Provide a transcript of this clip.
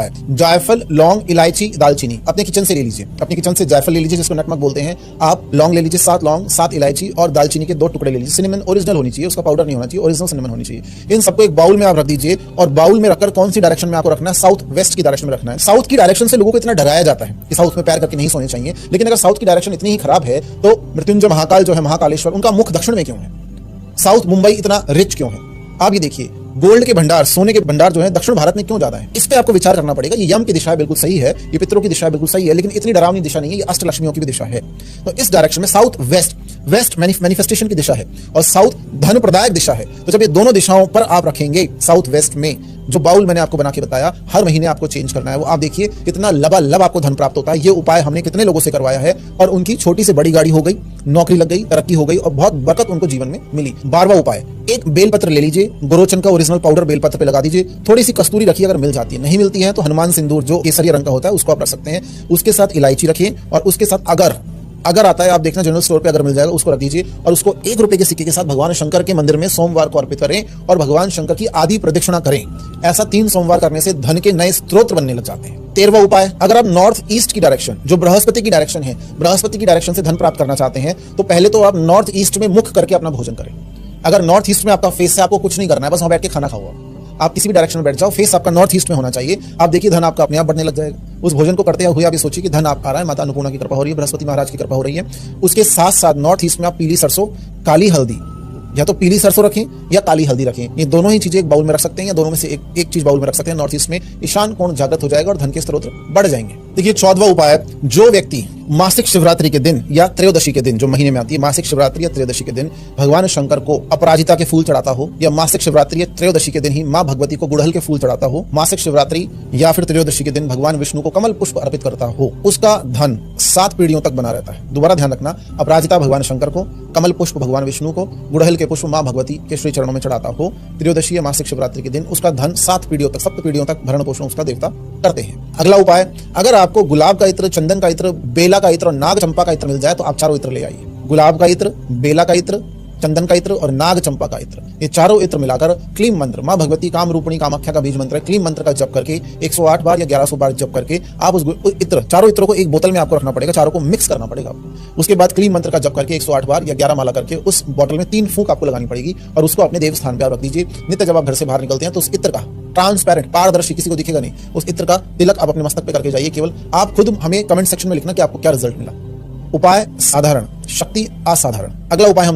उपाय, जायफल, लौंग, इलायची, दालचीनी अपने किचन से ले लीजिए। अपने किचन से जायफल ले लीजिए जिसको नटमक बोलते हैं। आप लौंग ले लीजिए, 7 लौंग, 7 इलायची और दालचीनी के 2 टुकड़े ले लीजिए। सिनेमन ओरिजिनल होनी चाहिए, उसका पाउडर नहीं होना चाहिए, ओरिजिनल सिनेमन होनी चाहिए। इन सबको एक बाउल में आप रख दीजिए और बाउल में रखकर कौन सी डायरेक्शन में आपको रखना है? साउथ वेस्ट की डायरेक्शन में रखना है। साउथ की डायरेक्शन से लोगों को इतना डराया जाता है कि साउथ में पैर करके नहीं सोने चाहिए, लेकिन अगर साउथ की डायरेक्शन इतनी ही खराब है तो मृत्युंजय महाकाल जो है, महाकालेश्वर, उनका मुख दक्षिण में क्यों है? साउथ मुंबई इतना रिच क्यों है? आप ये देखिए, गोल्ड के भंडार, सोने के भंडार जो है दक्षिण भारत में क्यों ज्यादा है? इस पे आपको विचार करना पड़ेगा। ये यम की दिशा बिल्कुल सही है, ये पितरों की दिशा बिल्कुल सही है, लेकिन इतनी डरावनी दिशा नहीं है, ये अष्टलक्ष्मियों की भी दिशा है। तो इस डायरेक्शन में साउथ वेस्ट, वेस्ट मैनिफेस्टेशन की दिशा है और साउथ धन प्रदायक दिशा है। तो जब ये दोनों दिशाओं पर आप रखेंगे साउथ वेस्ट में, जो बाउल मैंने आपको बना के बताया, हर महीने आपको चेंज करना है वो, आप देखिए कितना लबालब आपको धन प्राप्त होता है। ये उपाय हमने कितने लोगों से करवाया है और उनकी छोटी से बड़ी गाड़ी हो गई, नौकरी लग गई, तरक्की हो गई और बहुत बरकत उनको जीवन में मिली। 12वां उपाय, एक बेलपत्र ले लीजिए, गोरोचन का ओरिजिनल पाउडर बेलपत्र पे लगा दीजिए, थोड़ी सी कस्तूरी रखिए, अगर मिल जाती है, नहीं मिलती है तो हनुमान सिंदूर जो केसरिया रंग का होता है उसको आप रख सकते हैं। उसके साथ इलायची रखिए और उसके साथ अगर आता है, आप देखना जनरल स्टोर पे अगर मिल जाएगा, उसको रख दीजिए और उसको 1 रुपए के सिक्के के साथ भगवान शंकर के मंदिर में सोमवार को अर्पित करें और भगवान शंकर की आदि प्रदक्षिणा करें। ऐसा 3 सोमवार करने से धन के नए स्रोत बनने लग जाते हैं। 13वां उपाय, अगर आप नॉर्थ ईस्ट की डायरेक्शन, जो बृहस्पति की डायरेक्शन है, बृहस्पति की डायरेक्शन से धन प्राप्त करना चाहते हैं तो पहले तो आप नॉर्थ ईस्ट में मुख करके अपना भोजन करें। अगर नॉर्थ ईस्ट में आपका फेस है, आपको कुछ नहीं करना है, बस वहां बैठ के खाना खाओ। आप किसी भी डायरेक्शन में बैठ जाओ, फेस आपका नॉर्थ ईस्ट में होना चाहिए। आप देखिए धन आपका अपने आप बढ़ने लग जाएगा। उस भोजन को करते हुए आप ये सोचिए कि धन आप आ रहा है, माता अन्नपूर्णा की कृपा हो रही है, बृहस्पति महाराज की कृपा हो रही है। उसके साथ साथ नॉर्थ ईस्ट में आप पीली सरसों, काली हल्दी, या तो पीली सरसों रखें या काली हल्दी रखें। ये दोनों ही चीजें एक बाउल में रख सकते हैं या दोनों में से एक चीज बाउल में रख सकते हैं। नॉर्थ ईस्ट में ईशान कोण जागृत हो जाएगा और धन के स्रोत बढ़ जाएंगे। देखिए 14वां उपाय, जो व्यक्ति मासिक शिवरात्रि के दिन या त्रयोदशी के दिन, जो महीने में आती है, मासिक शिवरात्रि या त्रयोदशी के दिन भगवान शंकर को अपराजिता के फूल चढ़ाता हो, या मासिक शिवरात्रि या त्रयोदशी के दिन ही मां भगवती को गुड़हल के फूल चढ़ाता हो, मासिक शिवरात्रि या फिर त्रयोदशी के दिन भगवान विष्णु को कमल पुष्प अर्पित करता हो, उसका धन 7 पीढ़ियों तक बना रहता है। दोबारा ध्यान रखना, अपराजिता भगवान शंकर को, कमल पुष्प भगवान विष्णु को, गुड़हल के पुष्प मां भगवती के श्री चरणों में चढ़ाता हो, त्रयोदशी या मासिक शिवरात्रि के दिन उसका धन 7 पीढ़ियों तक, 7 पीढ़ियों तक भरण पोषण उसका देवता करते हैं। अगला उपाय, अगर आपको गुलाब का इत्र, चंदन का इत्र, बेला का इत्र और नाग चंपा का इत्र मिल जाए तो आप 4 इत्र ले आइए। गुलाब का इत्र, बेला का इत्र, चंदन का इत्र और नाग चंपा का इत्र, ये 4 इत्र मिलाकर क्लीम मंत्र, मां भगवती काम रूपणी कामाख्या का बीज मंत्र है, क्लीम मंत्र का जप करके 108 बार या 1100 बार जप करके आप उस इत्र, 4 इत्रों को एक बोतल में आपको रखना पड़ेगा, चारों को मिक्स करना पड़ेगा आपको। उसके बाद क्लीम मंत्र का जप करके 108 बार या 11 माला करके उस बोतल में 3 फूंक आपको लगानी पड़ेगी और उसको अपने देव स्थान पर आप रख दीजिए। नित्य जब आप घर से बाहर निकलते हैं तो उस इत्र का ट्रांसपेरेंट, पारदर्शी, किसी को दिखेगा नहीं, उस इत्र का तिलक आप अपने मस्तक पे करके जाइए। केवल आप खुद हमें कमेंट सेक्शन में लिखना कि आपको क्या रिजल्ट मिला। उपाय साधारण, शक्ति असाधारण। अगला उपाय हम